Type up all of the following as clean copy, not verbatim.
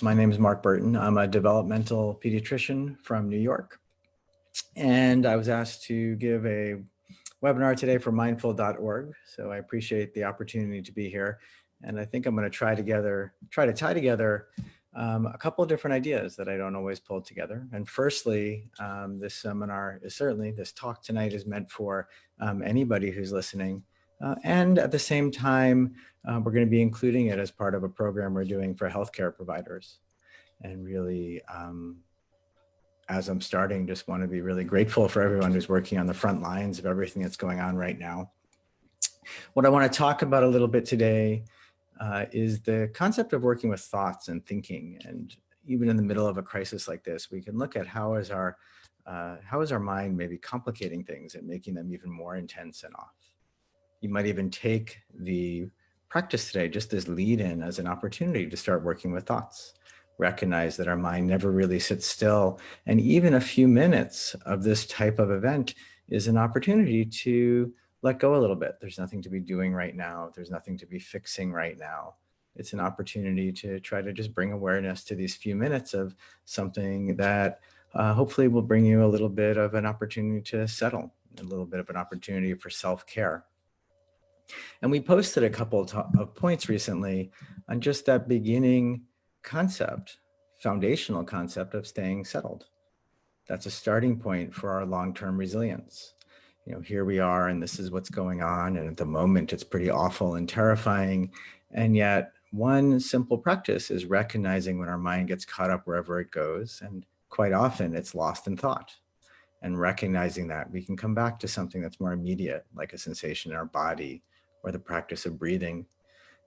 My name is Mark Bertin. I'm a developmental pediatrician from New York. And I was asked to give a webinar today for mindful.org. So I appreciate the opportunity to be here. And I think I'm going to try to tie together a couple of different ideas that I don't always pull together. And firstly, this seminar is this talk tonight is meant for anybody who's listening. And at the same time, we're going to be including it as part of a program we're doing for healthcare providers. And really, as I'm starting, just want to be really grateful for everyone who's working on the front lines of everything that's going on right now. What I want to talk about a little bit today is the concept of working with thoughts and thinking. And even in the middle of a crisis like this, we can look at how is our mind maybe complicating things and making them even more intense and off. You might even take the practice today, just as lead in, as an opportunity to start working with thoughts. Recognize that our mind never really sits still. And even a few minutes of this type of event is an opportunity to let go a little bit. There's nothing to be doing right now. There's nothing to be fixing right now. It's an opportunity to try to just bring awareness to these few minutes of something that hopefully will bring you a little bit of an opportunity to settle, a little bit of an opportunity for self-care. And we posted a couple of points recently on just that beginning concept, foundational concept of staying settled. That's a starting point for our long-term resilience. You know, here we are, and this is what's going on. And at the moment, it's pretty awful and terrifying. And yet, one simple practice is recognizing when our mind gets caught up wherever it goes. And quite often, it's lost in thought. And recognizing that, we can come back to something that's more immediate, like a sensation in our body or the practice of breathing.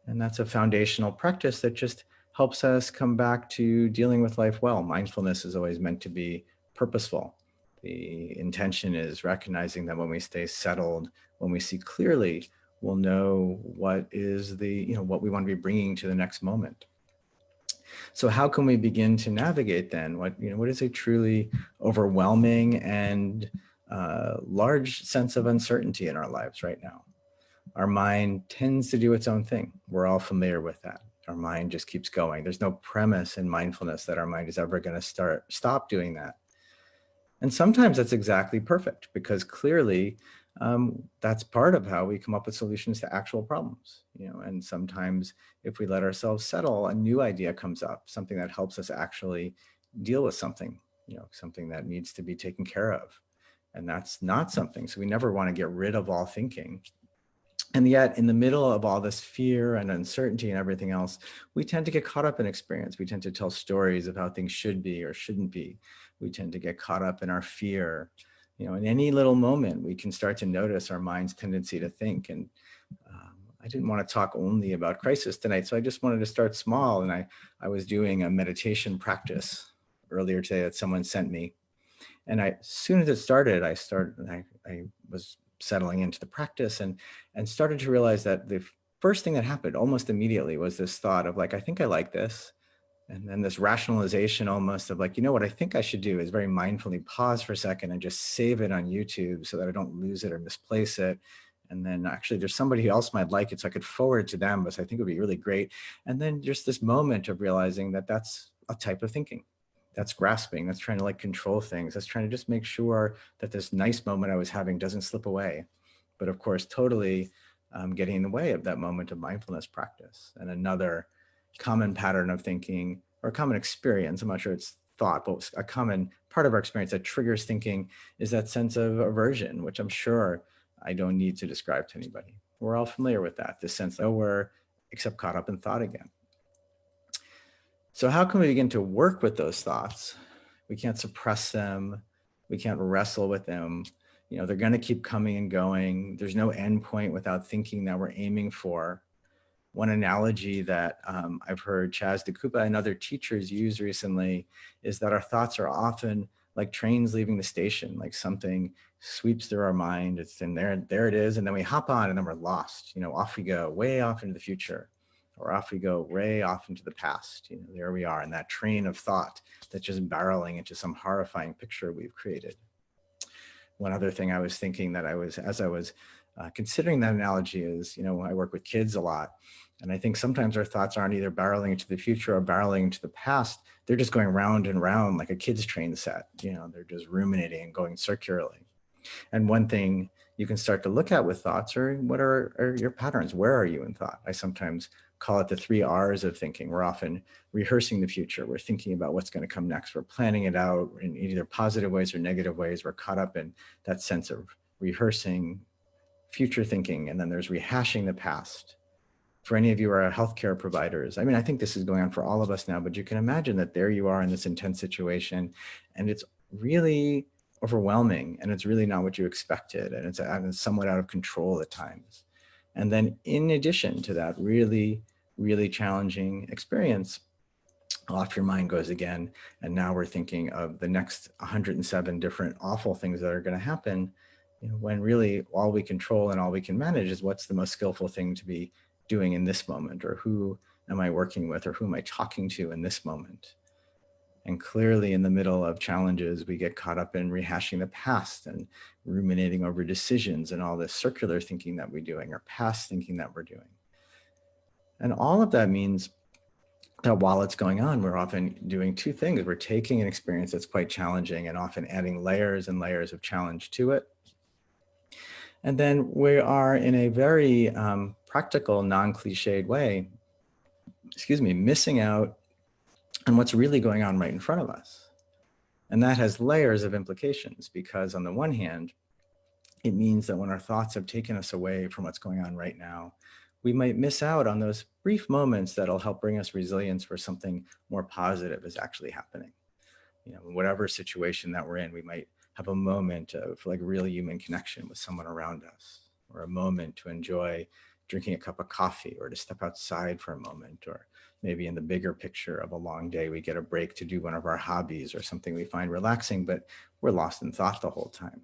And that's a foundational practice that just helps us come back to dealing with life well. Mindfulness is always meant to be purposeful. The intention is recognizing that when we stay settled, when we see clearly, we'll know what is what we want to be bringing to the next moment. So how can we begin to navigate then what is a truly overwhelming and large sense of uncertainty in our lives right now? Our mind tends to do its own thing. We're all familiar with that. Our mind just keeps going. There's no premise in mindfulness that our mind is ever going to stop doing that. And sometimes that's exactly perfect, because clearly that's part of how we come up with solutions to actual problems. And sometimes if we let ourselves settle, a new idea comes up, something that helps us actually deal with something, something that needs to be taken care of. And that's not something. So we never want to get rid of all thinking. And yet, in the middle of all this fear and uncertainty and everything else, we tend to get caught up in experience. We tend to tell stories of how things should be or shouldn't be. We tend to get caught up in our fear. In any little moment, we can start to notice our mind's tendency to think. And I didn't want to talk only about crisis tonight, so I just wanted to start small. And I was doing a meditation practice earlier today that someone sent me. And as soon as it started, I was settling into the practice and started to realize that the first thing that happened almost immediately was this thought of like, I think I like this. And then this rationalization almost of like, what I think I should do is very mindfully pause for a second and just save it on YouTube so that I don't lose it or misplace it. And then actually there's somebody who else might like it, so I could forward it to them, but I think it would be really great. And then just this moment of realizing that that's a type of thinking. That's grasping, that's trying to like control things. That's trying to just make sure that this nice moment I was having doesn't slip away. But of course, totally getting in the way of that moment of mindfulness practice. And another common pattern of thinking, or common experience, I'm not sure it's thought, but a common part of our experience that triggers thinking is that sense of aversion, which I'm sure I don't need to describe to anybody. We're all familiar with that, this sense that we're except caught up in thought again. So how can we begin to work with those thoughts? We can't suppress them. We can't wrestle with them. They're going to keep coming and going. There's no end point without thinking that we're aiming for. One analogy that I've heard Chaz DeCoupa and other teachers use recently is that our thoughts are often like trains leaving the station, like something sweeps through our mind. It's in there it is. And then we hop on and then we're lost. Off we go, way off into the future. Or off we go, way off into the past. There we are in that train of thought that's just barreling into some horrifying picture we've created. One other thing I was thinking that as I was Considering that analogy is, I work with kids a lot, and I think sometimes our thoughts aren't either barreling into the future or barreling into the past. They're just going round and round like a kid's train set. They're just ruminating and going circularly. And one thing you can start to look at with thoughts are what are your patterns? Where are you in thought? I sometimes call it the 3 R's of thinking. We're often rehearsing the future. We're thinking about what's going to come next. We're planning it out in either positive ways or negative ways. We're caught up in that sense of rehearsing, future thinking, and then there's rehashing the past. For any of you who are healthcare providers, I think this is going on for all of us now, but you can imagine that there you are in this intense situation, and it's really overwhelming, and it's really not what you expected, and it's somewhat out of control at times. And then in addition to that really, really challenging experience, off your mind goes again, and now we're thinking of the next 107 different awful things that are going to happen, when really all we control and all we can manage is what's the most skillful thing to be doing in this moment, or who am I working with, or who am I talking to in this moment. And clearly in the middle of challenges, we get caught up in rehashing the past and ruminating over decisions and all this circular thinking that we're doing, or past thinking that we're doing. And all of that means that while it's going on, we're often doing two things. We're taking an experience that's quite challenging and often adding layers and layers of challenge to it. And then we are in a very practical, non-cliched way, missing out on what's really going on right in front of us. And that has layers of implications, because on the one hand, it means that when our thoughts have taken us away from what's going on right now, we might miss out on those brief moments that'll help bring us resilience where something more positive is actually happening. Whatever situation that we're in, we might have a moment of like real human connection with someone around us, or a moment to enjoy drinking a cup of coffee, or to step outside for a moment, or maybe in the bigger picture of a long day, we get a break to do one of our hobbies or something we find relaxing, but we're lost in thought the whole time.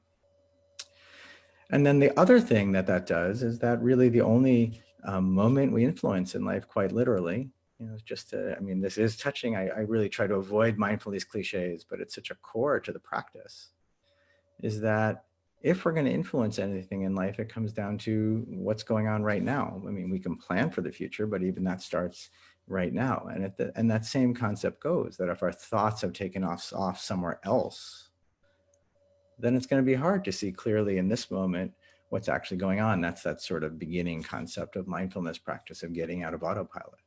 And then the other thing that does is that really the only moment we influence in life, quite literally, this is touching. I really try to avoid mindfulness cliches, but it's such a core to the practice, is that if we're going to influence anything in life, it comes down to what's going on right now. We can plan for the future, but even that starts right now. And that same concept goes, that if our thoughts have taken off somewhere else, then it's going to be hard to see clearly in this moment what's actually going on. That's that sort of beginning concept of mindfulness practice, of getting out of autopilot,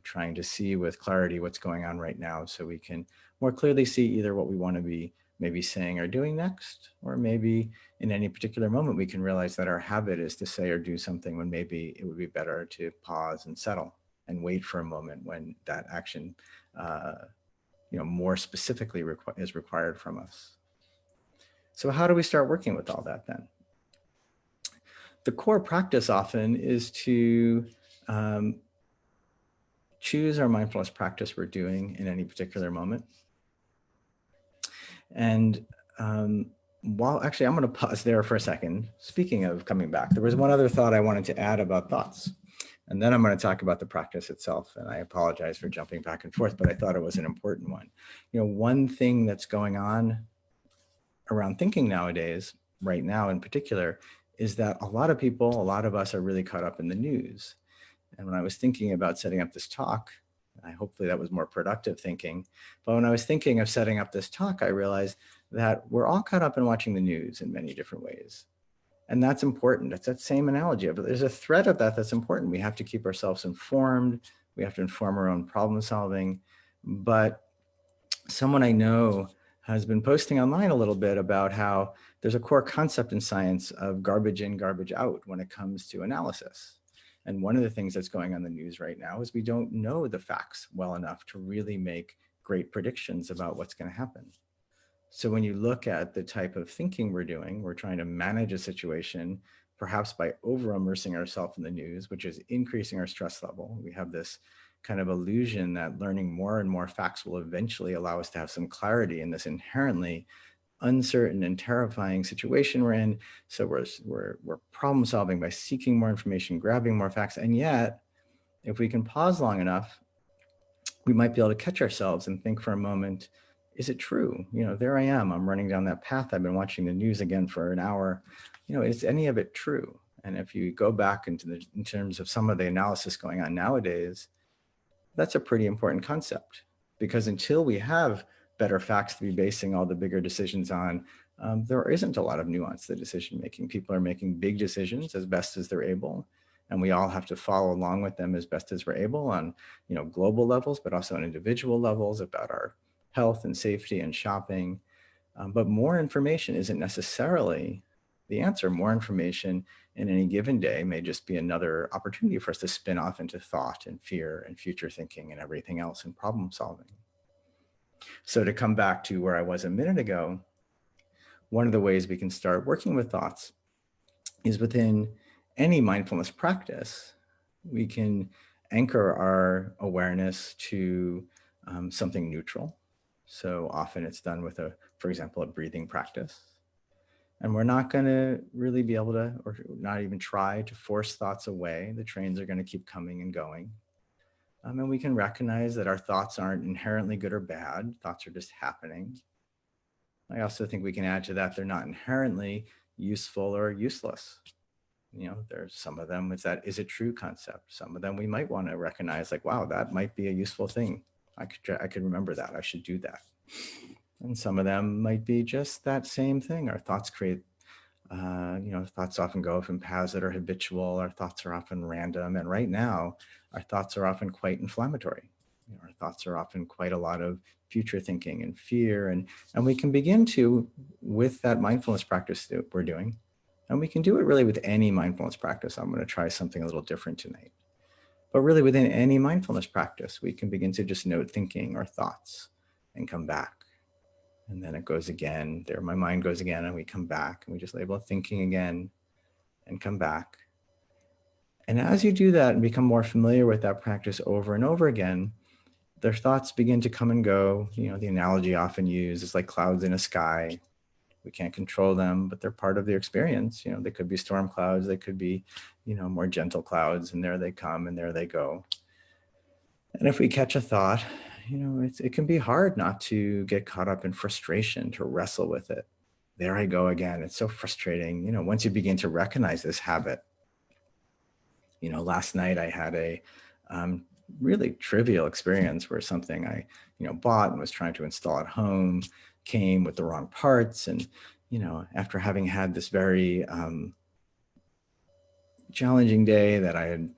trying to see with clarity what's going on right now, so we can more clearly see either what we want to be maybe saying or doing next, or maybe in any particular moment we can realize that our habit is to say or do something when maybe it would be better to pause and settle and wait for a moment when that action more specifically is required from us. So how do we start working with all that then? The core practice often is to choose our mindfulness practice we're doing in any particular moment. And while actually, I'm going to pause there for a second. Speaking of coming back, there was one other thought I wanted to add about thoughts. And then I'm going to talk about the practice itself. And I apologize for jumping back and forth, but I thought it was an important one. One thing that's going on around thinking nowadays, right now in particular, is that a lot of us are really caught up in the news. And when I was thinking about setting up this talk, hopefully that was more productive thinking, but when I was thinking of setting up this talk, I realized that we're all caught up in watching the news in many different ways. And that's important. It's that same analogy of, there's a thread of that's important. We have to keep ourselves informed. We have to inform our own problem solving. But someone I know has been posting online a little bit about how there's a core concept in science of garbage in, garbage out when it comes to analysis. And one of the things that's going on in the news right now is we don't know the facts well enough to really make great predictions about what's going to happen. So when you look at the type of thinking we're doing, we're trying to manage a situation, perhaps by over-immersing ourselves in the news, which is increasing our stress level. We have this kind of illusion that learning more and more facts will eventually allow us to have some clarity in this inherently uncertain and terrifying situation we're in. So we're problem solving by seeking more information, grabbing more facts. And yet, if we can pause long enough, we might be able to catch ourselves and think for a moment, is it true? There I am. I'm running down that path. I've been watching the news again for an hour. Is any of it true? And if you go back in terms of some of the analysis going on nowadays, that's a pretty important concept, because until we have better facts to be basing all the bigger decisions on, there isn't a lot of nuance to decision making. People are making big decisions as best as they're able, and we all have to follow along with them as best as we're able on global levels, but also on individual levels about our health and safety and shopping. But more information isn't necessarily the answer. More information in any given day may just be another opportunity for us to spin off into thought and fear and future thinking and everything else and problem solving. So to come back to where I was a minute ago, one of the ways we can start working with thoughts is within any mindfulness practice, we can anchor our awareness to something neutral. So often it's done with for example, a breathing practice. And we're not going to really be able to, or not even try to force thoughts away. The trains are going to keep coming and going. And we can recognize that our thoughts aren't inherently good or bad. Thoughts are just happening. I also think we can add to that, they're not inherently useful or useless. There's some of them, it's that is it true concept. Some of them we might want to recognize like, wow, that might be a useful thing. I could remember that. I should do that. And some of them might be just that same thing. Our thoughts create, thoughts often go from paths that are habitual. Our thoughts are often random. And right now, our thoughts are often quite inflammatory. Our thoughts are often quite a lot of future thinking and fear. And we can begin to, with that mindfulness practice that we're doing, and we can do it really with any mindfulness practice. I'm going to try something a little different tonight. But really within any mindfulness practice, we can begin to just note thinking or thoughts and come back. And then it goes again, there my mind goes again, and we come back and we just label thinking again and come back. And as you do that and become more familiar with that practice over and over again, their thoughts begin to come and go. The analogy often used is like clouds in a sky. We can't control them, but they're part of the experience. They could be storm clouds, they could be, more gentle clouds, and there they come and there they go. And if we catch a thought, it can be hard not to get caught up in frustration, to wrestle with it. There I go again. It's so frustrating. Once you begin to recognize this habit. Last night I had a really trivial experience where something I, bought and was trying to install at home came with the wrong parts. And, after having had this very challenging day that I had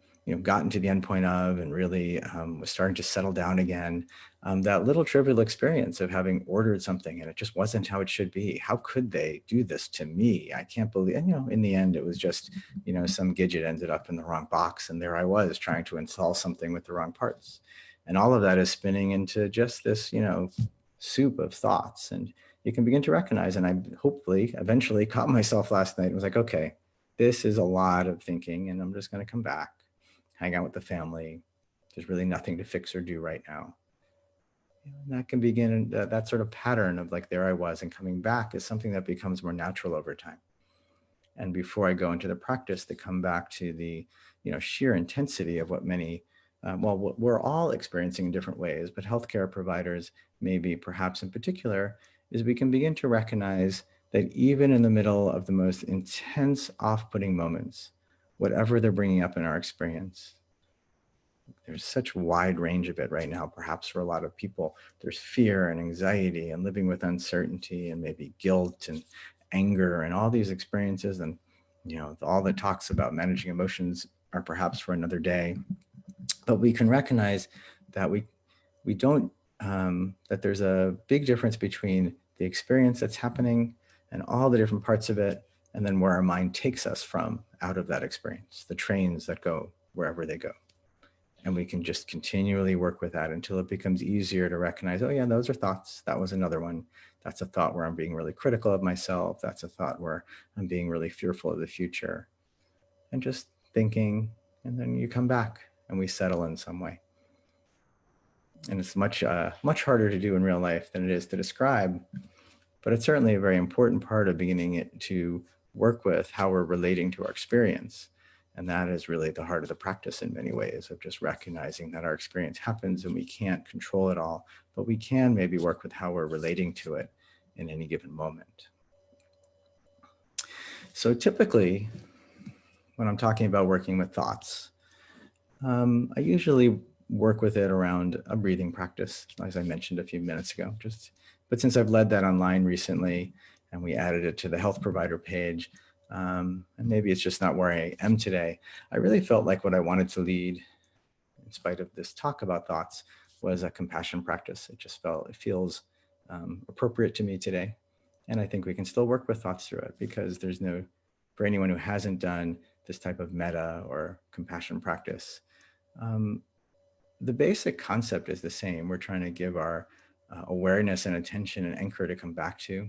gotten to the end point of and really was starting to settle down again, that little trivial experience of having ordered something and it just wasn't how it should be. How could they do this to me? I can't believe, and in the end, it was just, some gadget ended up in the wrong box, and there I was trying to install something with the wrong parts. And all of that is spinning into just this, soup of thoughts. And you can begin to recognize, and I hopefully eventually caught myself last night and was like, okay, this is a lot of thinking, and I'm just going to come back, hang out with the family. There's really nothing to fix or do right now. And that can begin, that sort of pattern of like, there I was, and coming back is something that becomes more natural over time. And before I go into the practice, to come back to the, sheer intensity of what many, what we're all experiencing in different ways, but healthcare providers, maybe perhaps in particular, is we can begin to recognize that even in the middle of the most intense off-putting moments, whatever they're bringing up in our experience, there's such a wide range of it right now, perhaps for a lot of people. There's fear and anxiety and living with uncertainty and maybe guilt and anger and all these experiences. And, all the talks about managing emotions are perhaps for another day. But we can recognize that we don't, that there's a big difference between the experience that's happening and all the different parts of it, and then where our mind takes us from out of that experience, the trains that go wherever they go. And we can just continually work with that until it becomes easier to recognize, oh yeah, those are thoughts. That was another one. That's a thought where I'm being really critical of myself. That's a thought where I'm being really fearful of the future. And just thinking, and then you come back and we settle in some way. And it's much harder to do in real life than it is to describe, but it's certainly a very important part of beginning to work with how we're relating to our experience. And that is really the heart of the practice in many ways, of just recognizing that our experience happens and we can't control it all, but we can maybe work with how we're relating to it in any given moment. So typically, when I'm talking about working with thoughts, I usually work with it around a breathing practice, as I mentioned a few minutes ago. But since I've led that online recently and we added it to the health provider page, and maybe it's just not where I am today, I really felt like what I wanted to lead, in spite of this talk about thoughts, was a compassion practice. It feels appropriate to me today. And I think we can still work with thoughts through it, because for anyone who hasn't done this type of metta or compassion practice, the basic concept is the same. We're trying to give our awareness and attention an anchor to come back to.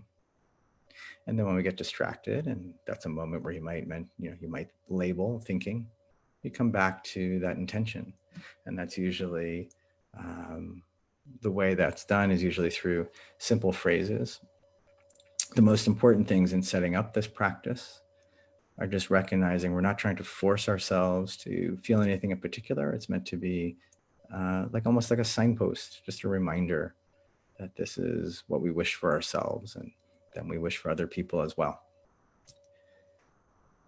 And then when we get distracted, and that's a moment where you might label thinking, you come back to that intention. And that's usually the way that's done is usually through simple phrases. The most important things in setting up this practice are just recognizing we're not trying to force ourselves to feel anything in particular. It's meant to be almost like a signpost, just a reminder that this is what we wish for ourselves, and then we wish for other people as well.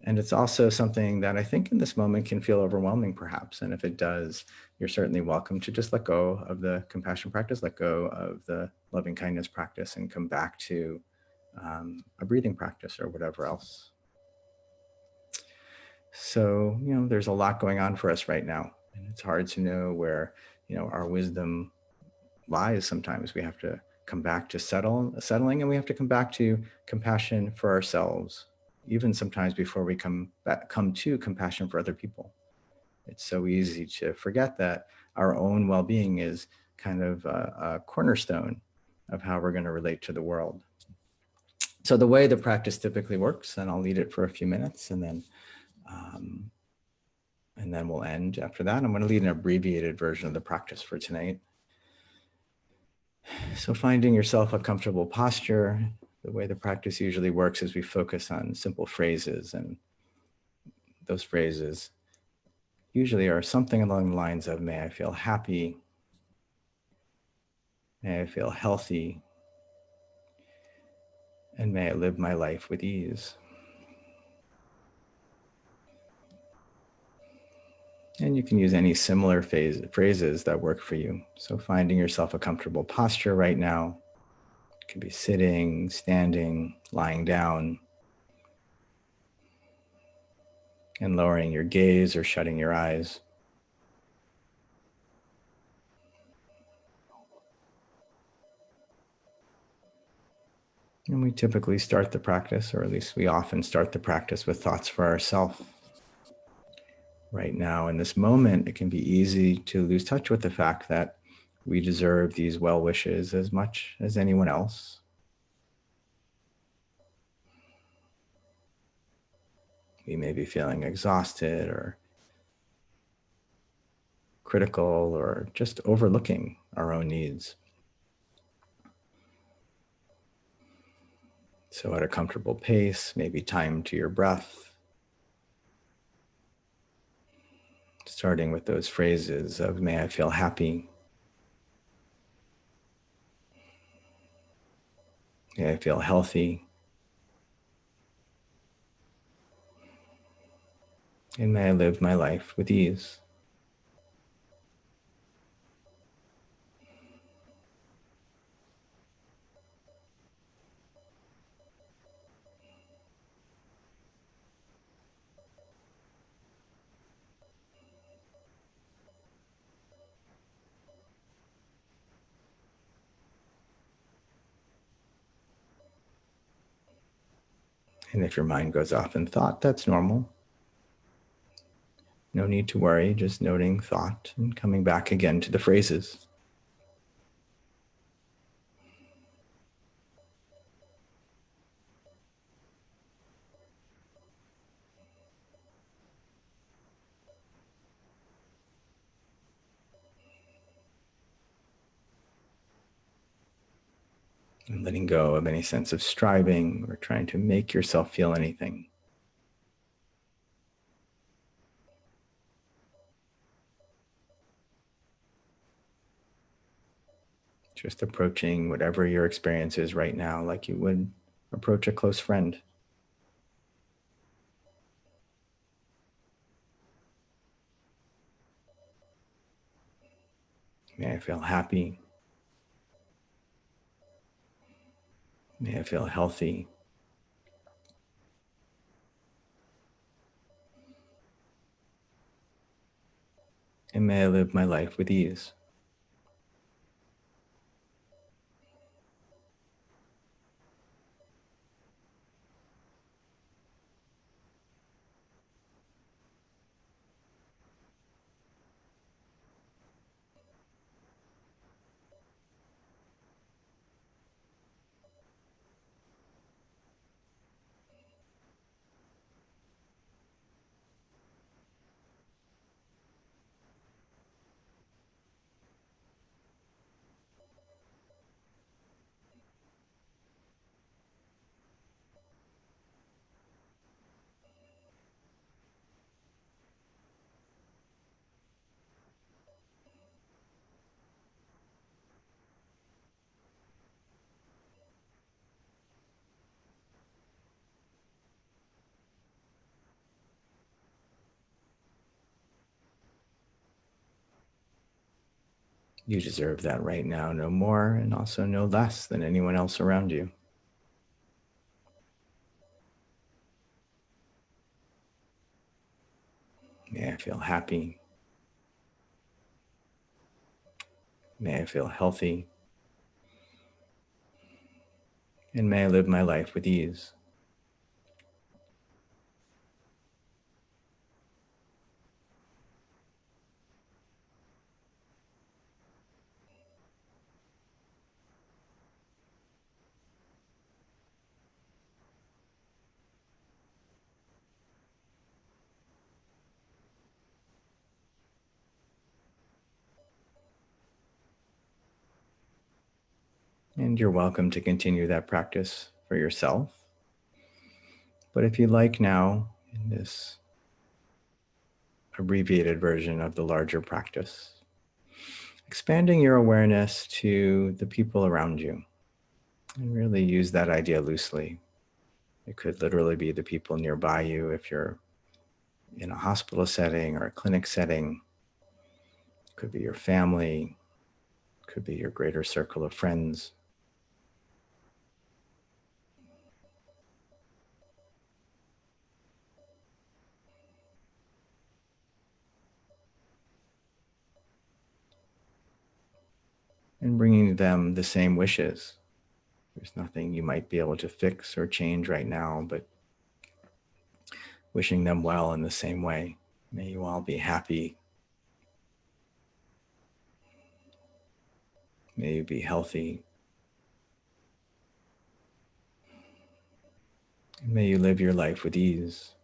And it's also something that I think in this moment can feel overwhelming, perhaps. And if it does, you're certainly welcome to just let go of the compassion practice, let go of the loving kindness practice, and come back to a breathing practice or whatever else. So, there's a lot going on for us right now, and it's hard to know where, our wisdom lies. Sometimes we have to come back to settling, and we have to come back to compassion for ourselves, even sometimes before we come to compassion for other people. It's so easy to forget that our own well-being is kind of a cornerstone of how we're going to relate to the world. So the way the practice typically works, and I'll lead it for a few minutes, and then we'll end after that. I'm going to lead an abbreviated version of the practice for tonight. So finding yourself a comfortable posture. The way the practice usually works is we focus on simple phrases, and those phrases usually are something along the lines of, may I feel happy, may I feel healthy, and may I live my life with ease. And you can use any similar phrases that work for you. So finding yourself a comfortable posture right now. It can be sitting, standing, lying down, and lowering your gaze or shutting your eyes. And we typically start the practice, or at least we often start the practice, with thoughts for ourselves. Right now, in this moment, it can be easy to lose touch with the fact that we deserve these well wishes as much as anyone else. We may be feeling exhausted or critical or just overlooking our own needs. So at a comfortable pace, maybe time to your breath, starting with those phrases of, may I feel happy, may I feel healthy, and may I live my life with ease. And if your mind goes off in thought, that's normal. No need to worry, just noting thought and coming back again to the phrases. And letting go of any sense of striving or trying to make yourself feel anything. Just approaching whatever your experience is right now, like you would approach a close friend. May I feel happy. May I feel healthy. And may I live my life with ease. You deserve that right now, no more and also no less than anyone else around you. May I feel happy. May I feel healthy. And may I live my life with ease. And you're welcome to continue that practice for yourself. But if you like now, in this abbreviated version of the larger practice, expanding your awareness to the people around you, and really use that idea loosely. It could literally be the people nearby you if you're in a hospital setting or a clinic setting. It could be your family, it could be your greater circle of friends. And bringing them the same wishes. There's nothing you might be able to fix or change right now, but wishing them well in the same way. May you all be happy. May you be healthy. And may you live your life with ease.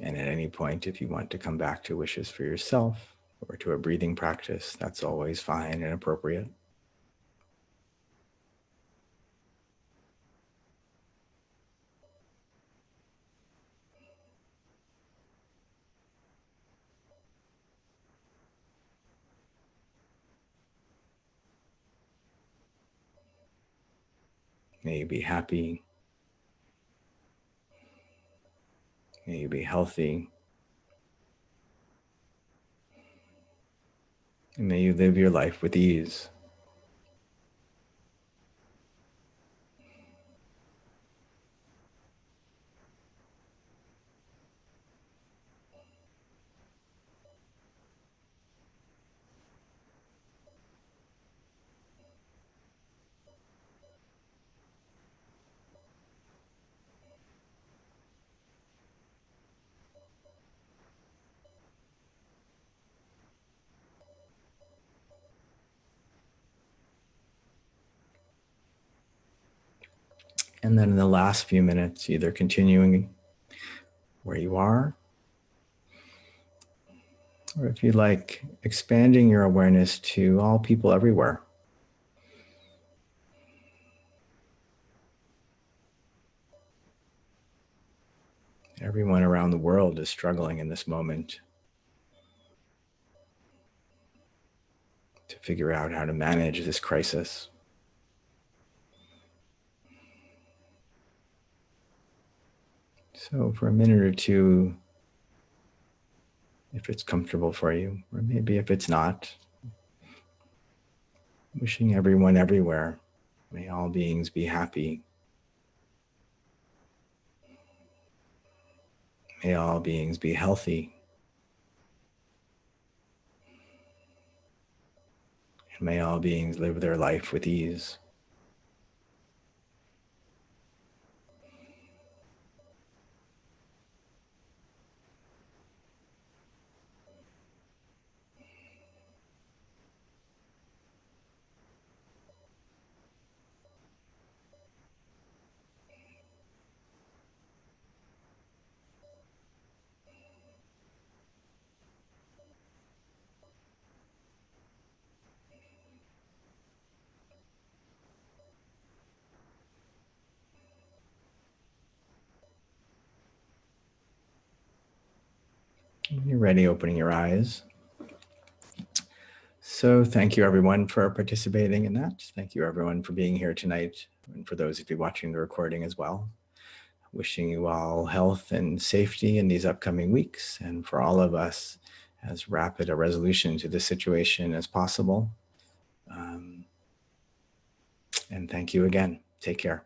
And at any point, if you want to come back to wishes for yourself or to a breathing practice, that's always fine and appropriate. May you be happy. May you be healthy. And may you live your life with ease. And then in the last few minutes, either continuing where you are Or if you like, expanding your awareness to all people everywhere. Everyone around the world is struggling in this moment to figure out how to manage this crisis. So for a minute or two, if it's comfortable for you, or maybe if it's not, wishing everyone everywhere, may all beings be happy. May all beings be healthy. And may all beings live their life with ease. When you're ready, opening your eyes. So thank you everyone for participating in that. Thank you everyone for being here tonight, and for those of you watching the recording as well. Wishing you all health and safety in these upcoming weeks, and for all of us, as rapid a resolution to this situation as possible. And thank you again. Take care.